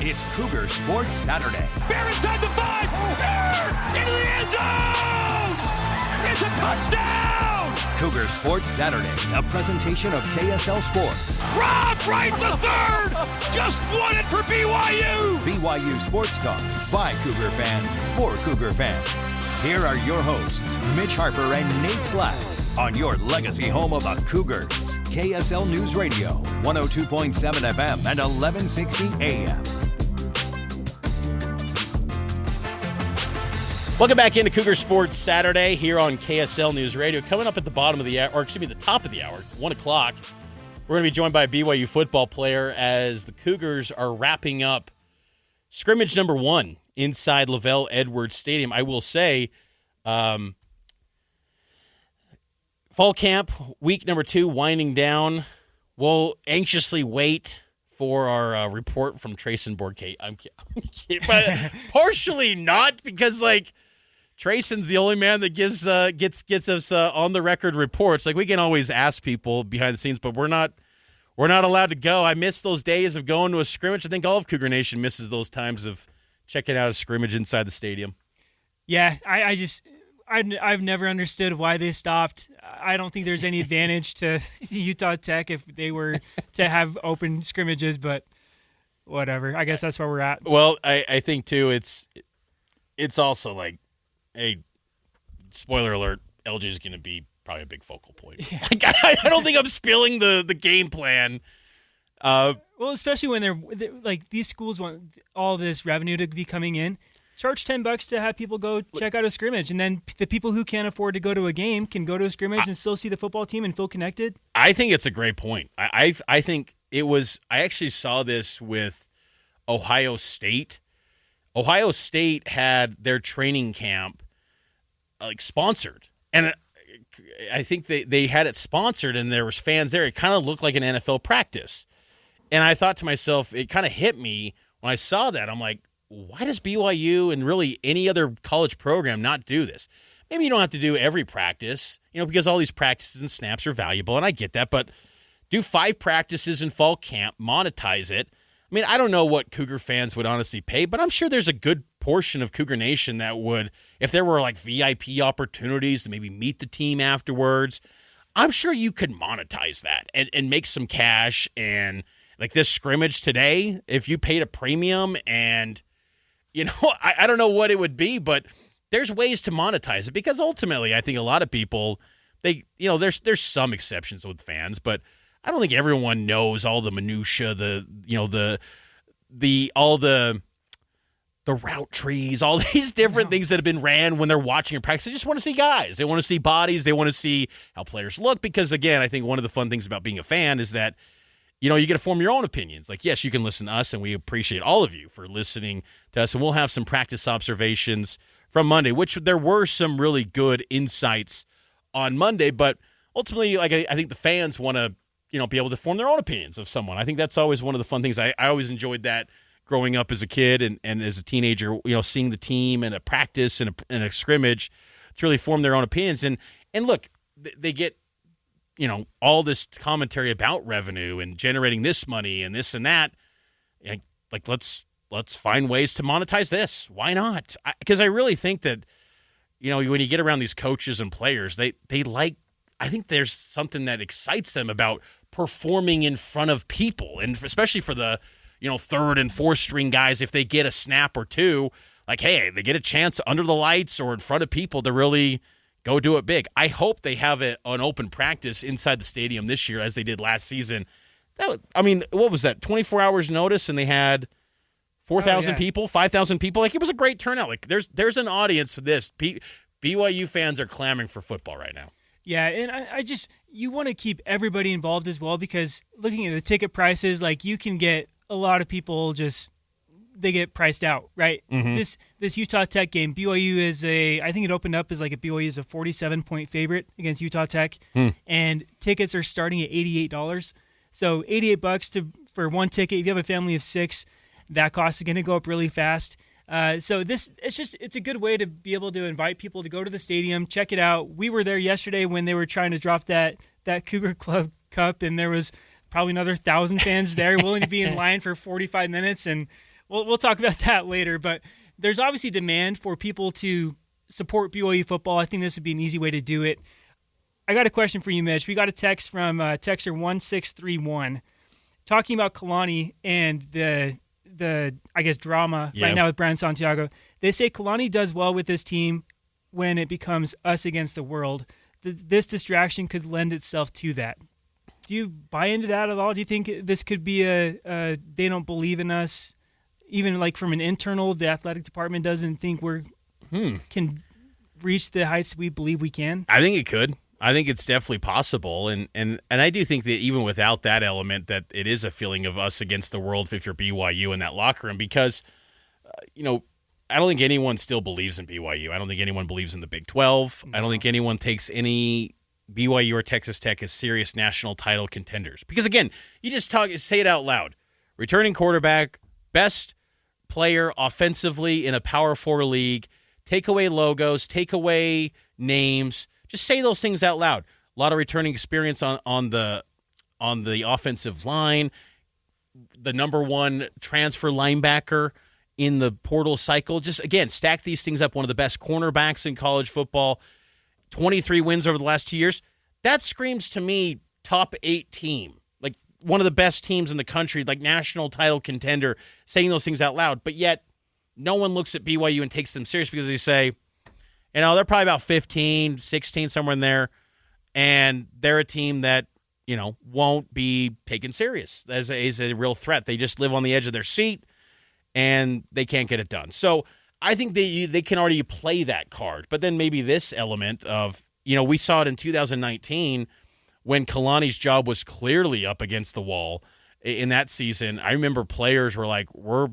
It's Cougar Sports Saturday. Bear inside the 5. Bear into the end zone. It's a touchdown. Cougar Sports Saturday, a presentation of KSL Sports. Rob Wright the third just won it for BYU. BYU Sports Talk by Cougar fans for Cougar fans. Here are your hosts, Mitch Harper and Nate Slack, on your legacy home of the Cougars. KSL News Radio, 102.7 FM and 1160 AM. Welcome back into Cougar Sports Saturday here on KSL News Radio. Coming up at the bottom of the hour, or excuse me, the top of the hour, 1 o'clock, we're going to be joined by a BYU football player as the Cougars are wrapping up scrimmage number 1 inside Lavelle Edwards Stadium. I will say, fall camp, week number 2, winding down. We'll anxiously wait for our report from Trayson Bourque. I'm kidding, but partially not, because, like, Trayson's the only man that gets us on the record reports. Like, we can always ask people behind the scenes, but we're not allowed to go. I miss those days of going to a scrimmage. I think all of Cougar Nation misses those times of checking out a scrimmage inside the stadium. Yeah, I've never understood why they stopped. I don't think there's any advantage to Utah Tech if they were to have open scrimmages, but whatever. I guess that's where we're at. Well, I think too it's also like, hey, spoiler alert, LG is going to be probably a big focal point. Yeah. I don't think I'm spilling the game plan. Well, especially when they're like, these schools want all this revenue to be coming in. Charge $10 to have people go check out a scrimmage, and then the people who can't afford to go to a game can go to a scrimmage and still see the football team and feel connected. I think it's a great point. I think it was. I actually saw this with Ohio State. Ohio State had their training camp sponsored, and I think they had it sponsored, and there was fans there. It kind of looked like an NFL practice, and I thought to myself, it kind of hit me when I saw that. I'm like, why does BYU and really any other college program not do this? Maybe you don't have to do every practice, because all these practices and snaps are valuable, and I get that, but do 5 practices in fall camp, monetize it. I mean, I don't know what Cougar fans would honestly pay, but I'm sure there's a good portion of Cougar Nation that would, if there were like VIP opportunities to maybe meet the team afterwards, I'm sure you could monetize that and make some cash. And like this scrimmage today, if you paid a premium and I don't know what it would be, but there's ways to monetize it, because ultimately I think a lot of people, there's some exceptions with fans, but I don't think everyone knows all the minutia, all the route trees, all these different things that have been ran when they're watching a practice. They just want to see guys. They want to see bodies. They want to see how players look, because, again, I think one of the fun things about being a fan is that you get to form your own opinions. Like, yes, you can listen to us, and we appreciate all of you for listening to us. And we'll have some practice observations from Monday, which there were some really good insights on Monday. But ultimately, like, I think the fans want to, be able to form their own opinions of someone. I think that's always one of the fun things. I always enjoyed that growing up as a kid and as a teenager, seeing the team and a practice and a scrimmage to really form their own opinions. And look, they get, all this commentary about revenue and generating this money and this and that. Like, let's find ways to monetize this. Why not? Because I really think that, when you get around these coaches and players, they like, I think there's something that excites them about performing in front of people. And especially for the, 3rd and 4th string guys, if they get a snap or two, like, hey, they get a chance under the lights or in front of people to really go do it big. I hope they have an open practice inside the stadium this year as they did last season. What was that, 24 hours notice, and they had 4,000 people, 5,000 people? Like, it was a great turnout. Like, there's an audience to this. BYU fans are clamoring for football right now. Yeah, and you want to keep everybody involved as well, because looking at the ticket prices, like, you can get a lot of people they get priced out, right? Mm-hmm. This Utah Tech game, BYU is I think it opened up as like BYU is a 47-point favorite against Utah Tech, and tickets are starting at $88. So $88 for one ticket. If you have a family of 6, that cost is going to go up really fast. So it's a good way to be able to invite people to go to the stadium, check it out. We were there yesterday when they were trying to drop that Cougar Club Cup, and there was probably another 1,000 fans there willing to be in line for 45 minutes, and we'll talk about that later. But there's obviously demand for people to support BYU football. I think this would be an easy way to do it. I got a question for you, Mitch. We got a text from Texter 1631 talking about Kalani and the I guess drama right now with Brian Santiago. They say Kalani does well with this team when it becomes us against the world. This distraction could lend itself to that. Do you buy into that at all? Do you think this could be a they don't believe in us, even like from an internal, the athletic department doesn't think we're can reach the heights we believe we can? I think it could. I think it's definitely possible, and I do think that even without that element, that it is a feeling of us against the world if you're BYU in that locker room, because I don't think anyone still believes in BYU. I don't think anyone believes in the Big 12. I don't think anyone takes any BYU or Texas Tech as serious national title contenders. Because, again, you just say it out loud. Returning quarterback, best player offensively in a Power 4 league, take away logos, take away names. Just say those things out loud. A lot of returning experience on the offensive line. The number one transfer linebacker in the portal cycle. Just, again, stack these things up. One of the best cornerbacks in college football. 23 wins over the last 2 years. That screams to me top 8 team. Like one of the best teams in the country, like national title contender, saying those things out loud. But yet no one looks at BYU and takes them serious because they say, they're probably about 15, 16, somewhere in there. And they're a team that, won't be taken serious as a real threat. They just live on the edge of their seat and they can't get it done. So I think they can already play that card. But then maybe this element of, we saw it in 2019 when Kalani's job was clearly up against the wall in that season. I remember players were like, we're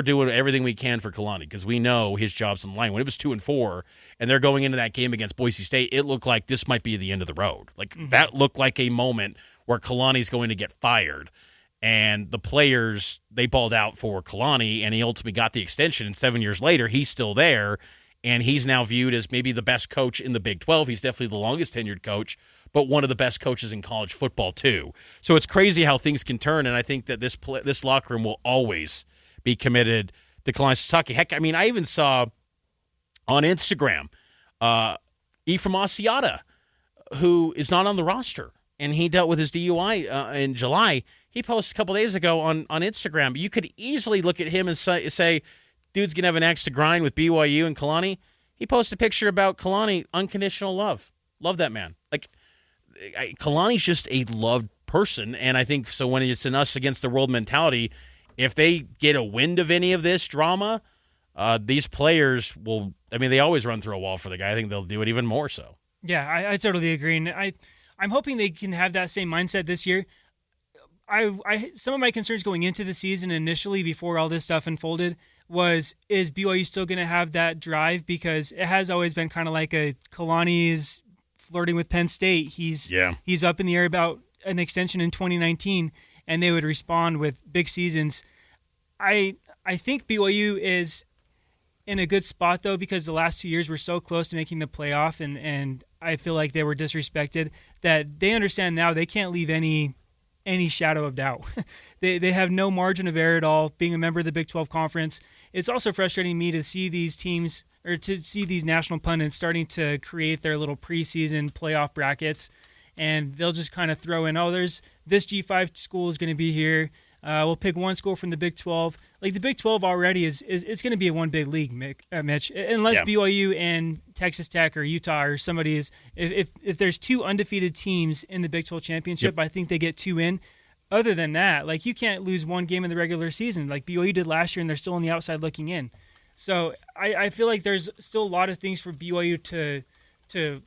doing everything we can for Kalani because we know his job's on the line. When it was 2-4 and they're going into that game against Boise State, it looked like this might be the end of the road. Like that looked like a moment where Kalani's going to get fired. And the players, they balled out for Kalani, and he ultimately got the extension. And 7 years later, he's still there, and he's now viewed as maybe the best coach in the Big 12. He's definitely the longest tenured coach, but one of the best coaches in college football too. So it's crazy how things can turn, and I think that this locker room will always be committed to Kalani Sitake. Heck, I mean, I even saw on Instagram Ephraim Asiata, who is not on the roster, and he dealt with his DUI in July. He posted a couple days ago on Instagram. You could easily look at him and say, dude's going to have an axe to grind with BYU and Kalani. He posted a picture about Kalani, unconditional love. Love that man. Like, Kalani's just a loved person, and I think so when it's an us against the world mentality, if they get a wind of any of this drama, these players will, they always run through a wall for the guy. I think they'll do it even more so. Yeah, I totally agree. And I'm hoping they can have that same mindset this year. Some of my concerns going into the season initially before all this stuff unfolded is BYU still going to have that drive? Because it has always been kind of like Kalani is flirting with Penn State. He's up in the air about an extension in 2019, and they would respond with big seasons. I think BYU is in a good spot, though, because the last 2 years were so close to making the playoff, and I feel like they were disrespected, that they understand now they can't leave any shadow of doubt. They have no margin of error at all, being a member of the Big 12 Conference. It's also frustrating me to see these teams, or to see these national pundits starting to create their little preseason playoff brackets, and they'll just kind of throw in, there's this G5 school is going to be here. We'll pick one school from the Big 12. Like, the Big 12 already is it's going to be a one big league, Mitch. Unless BYU and Texas Tech or Utah or somebody is, if there's two undefeated teams in the Big 12 championship, I think they get two in. Other than that, like, you can't lose one game in the regular season like BYU did last year, and they're still on the outside looking in. So I feel like there's still a lot of things for BYU to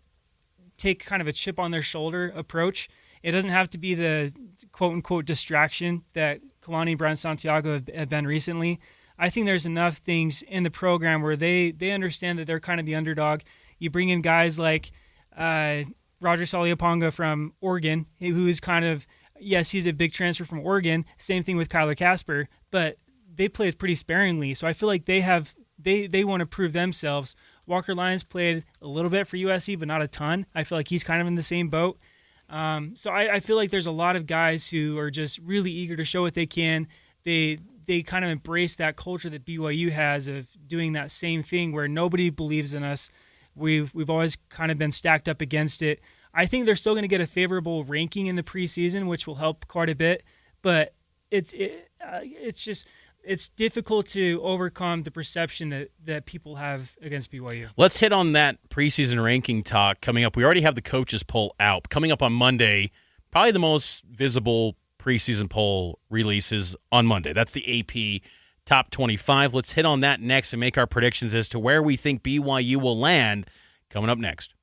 take kind of a chip on their shoulder approach. It doesn't have to be the quote-unquote distraction that Kalani and Brian Santiago have been recently. I think there's enough things in the program where they understand that they're kind of the underdog. You bring in guys like Roger Saliaponga from Oregon, who is kind of, yes, he's a big transfer from Oregon. Same thing with Kyler Casper, but they played pretty sparingly. So I feel like they want to prove themselves. Walker Lyons played a little bit for USC, but not a ton. I feel like he's kind of in the same boat. So I feel like there's a lot of guys who are just really eager to show what they can. They they kind of embrace that culture that BYU has of doing that same thing where nobody believes in us. We've always kind of been stacked up against it. I think they're still going to get a favorable ranking in the preseason, which will help quite a bit. But it's difficult to overcome the perception that people have against BYU. Let's hit on that preseason ranking talk coming up. We already have the coaches poll out. Coming up on Monday, probably the most visible preseason poll releases on Monday. That's the AP Top 25. Let's hit on that next and make our predictions as to where we think BYU will land coming up next.